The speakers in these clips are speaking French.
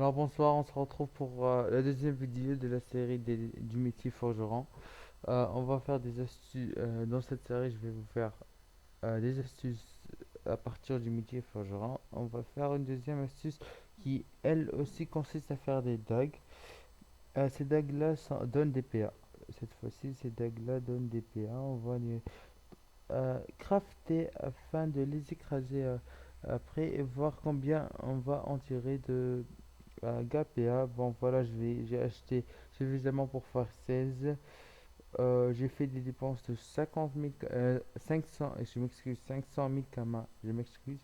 Alors bonsoir, on se retrouve pour la deuxième vidéo de la série du métier forgeron. On va faire des astuces. Dans cette série, je vais vous faire des astuces à partir du métier forgeron. On va faire une deuxième astuce qui, elle aussi, consiste à faire des dagues. Ces dagues-là donnent des PA. Cette fois-ci, ces dagues-là donnent des PA. On va les crafter afin de les écraser après et voir combien on va en tirer de Gap et A. Bon voilà, j'ai acheté suffisamment pour faire 16. J'ai fait des dépenses de 50 000, 500, et je m'excuse, 500 000 kamas, je m'excuse.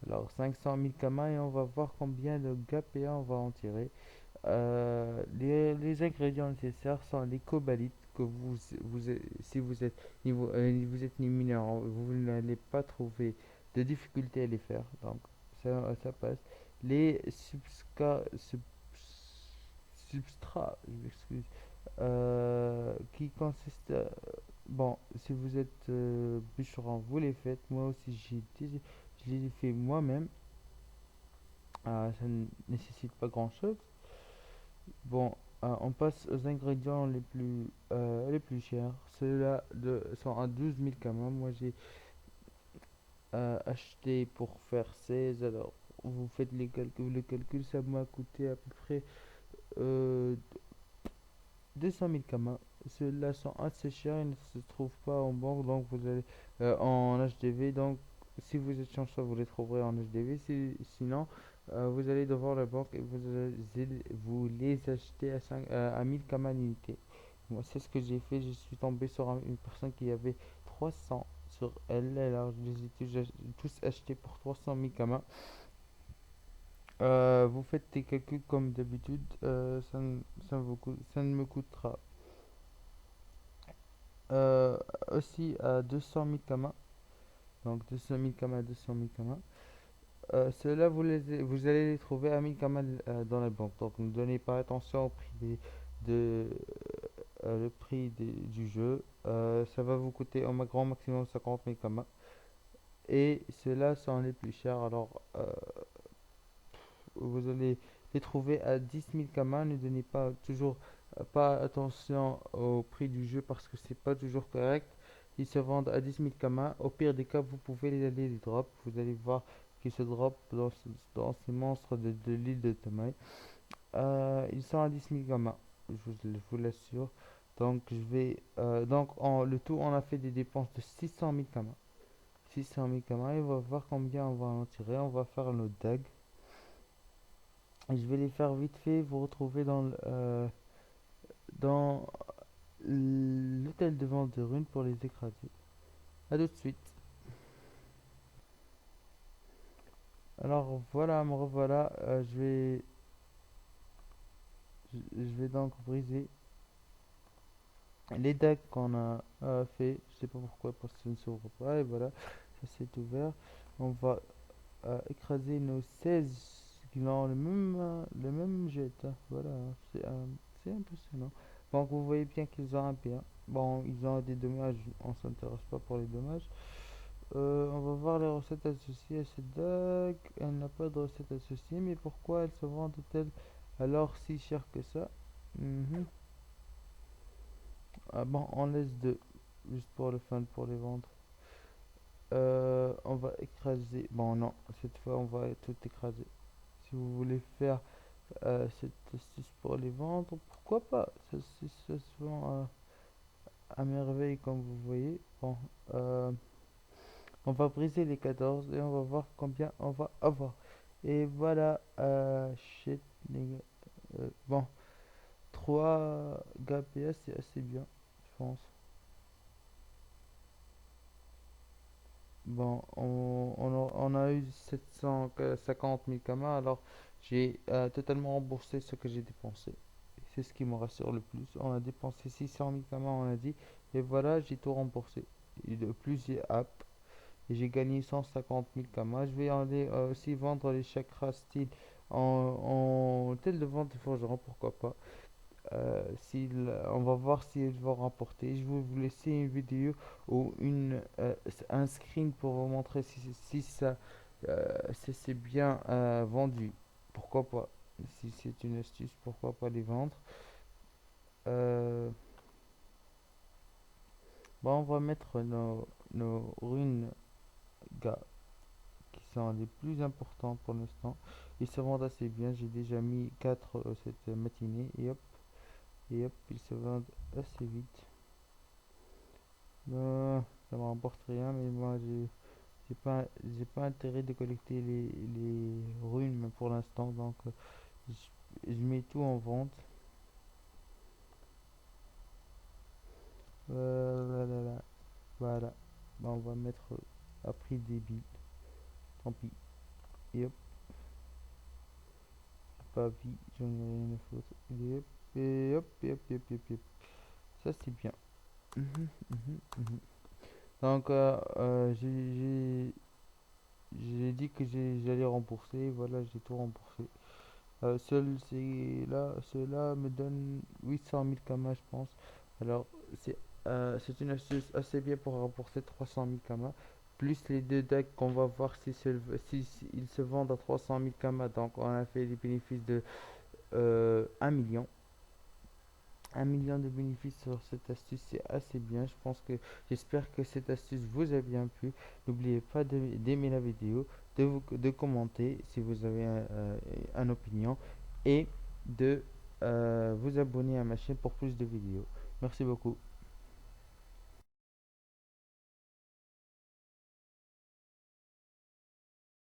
Alors 500 000 kamas et on va voir combien de Gap et A on va en tirer. Les ingrédients nécessaires sont les cobalites que si vous êtes vous êtes ni mineur, vous n'allez pas trouver de difficulté à les faire. Donc ça passe. Les substrats, je m'excuse, qui consistent, bon, si vous êtes bûcheron, vous les faites. Moi aussi, je les ai fait moi-même. Ça ne nécessite pas grand-chose. Bon, on passe aux ingrédients les plus chers. Ceux-là sont à 12 000 quand même. Moi, j'ai acheté pour faire 16. Alors, vous faites le calcul, ça m'a coûté à peu près euh, 200 000 kamas. Ceux-là sont assez chers, ils ne se trouvent pas en banque, donc vous allez en HDV. Donc, si vous êtes chanceux, vous les trouverez en HDV. Sinon, vous allez devant la banque et vous les achetez à 1000 kamas l'unité. Moi, c'est ce que j'ai fait. Je suis tombé sur une personne qui avait 300 sur elle. Alors, je les ai tous achetés pour 300 000 kamas. Vous faites des calculs comme d'habitude. Ça ne me coûtera euh, aussi à 200 000 kamas. Donc 200 000 kamas, 200 000 kamas. Ceux-là, vous allez les trouver à 1000 kamas dans la banque. Donc ne donnez pas attention au prix de, le prix du jeu. Ça va vous coûter au grand maximum 50 000 kamas. Et ceux-là sont les plus chers. Alors vous allez les trouver à 10 000 kamas. Ne donnez pas attention au prix du jeu parce que c'est pas toujours correct. Ils se vendent à 10 000 kamas. Au pire des cas, vous pouvez les drop. Vous allez voir qu'ils se drop dans ces monstres de l'île de Tamaï. Ils sont à 10 000 kamas, je vous l'assure. Donc le tout, on a fait des dépenses de 600 000 kamas. 600 000 kamas, et on va voir combien on va en tirer. On va faire nos dagues. Et je vais les faire vite fait. Vous retrouvez dans l'hôtel de vente de runes pour les écraser. A tout de suite. Alors voilà, me revoilà. Je vais donc briser les dagues qu'on a fait. Je sais pas pourquoi, parce que ça ne s'ouvre pas. Et voilà, ça s'est ouvert. On va écraser nos 16 qui ont le même jet, hein. Voilà, c'est impressionnant. Donc vous voyez bien qu'ils ont un P1. Bon, ils ont des dommages, on s'intéresse pas pour les dommages. On va voir les recettes associées à cette dague. Elle n'a pas de recette associée, mais pourquoi elles se vendent-elles alors si cher que ça? Mhm. Ah bon, on laisse deux, juste pour le fun, pour les vendre. On va écraser. Bon, non, cette fois on va tout écraser. Si vous voulez faire cette astuce pour les vendre, pourquoi pas? Ça se vend à merveille, comme vous voyez. Bon, on va briser les 14 et on va voir combien on va avoir. Et voilà, shit, les gars. Bon, 3 GPS, c'est assez bien, je pense. Bon, on a eu 750 000 kamas, alors j'ai totalement remboursé ce que j'ai dépensé. C'est ce qui me rassure le plus. On a dépensé 600 000 kamas, on a dit, et voilà, j'ai tout remboursé. Et de plus, j'ai app, et j'ai gagné 150 000 kamas. Je vais aller aussi vendre les chakras style en tel de vente de forgeron, pourquoi pas. On va voir si elles vont rapporter. Je vais vous laisser une vidéo ou un screen pour vous montrer si c'est bien vendu. Pourquoi pas. Si c'est une astuce, pourquoi pas les vendre. Euh, Bon, on va mettre nos runes gars qui sont les plus importants pour l'instant. Ils se vendent assez bien. J'ai déjà mis 4 cette matinée et hop, ils se vendent assez vite. Ça me rapporte rien, mais moi j'ai pas intérêt de collecter les runes pour l'instant, donc je mets tout en vente. Voilà, voilà. Bah, on va mettre à prix débile, tant pis. Et hop, pas vie, j'en ai rien à foutre. Et hop, et hop, et hop, et hop, et hop. Ça c'est bien. Mhm, mhm, mhm. Donc j'ai dit que j'allais rembourser, voilà, j'ai tout remboursé. Cela me donne 800 000 kamas, je pense. Alors, c'est c'est une astuce assez bien pour rembourser 300 000 kamas. Plus les deux decks qu'on va voir si ils se vendent à 300 000 kamas. Donc, on a fait des bénéfices de 1 million. 1 million de bénéfices sur cette astuce, c'est assez bien. J'espère que cette astuce vous a bien plu. N'oubliez pas d'aimer la vidéo, de commenter si vous avez un opinion et de vous abonner à ma chaîne pour plus de vidéos. Merci beaucoup.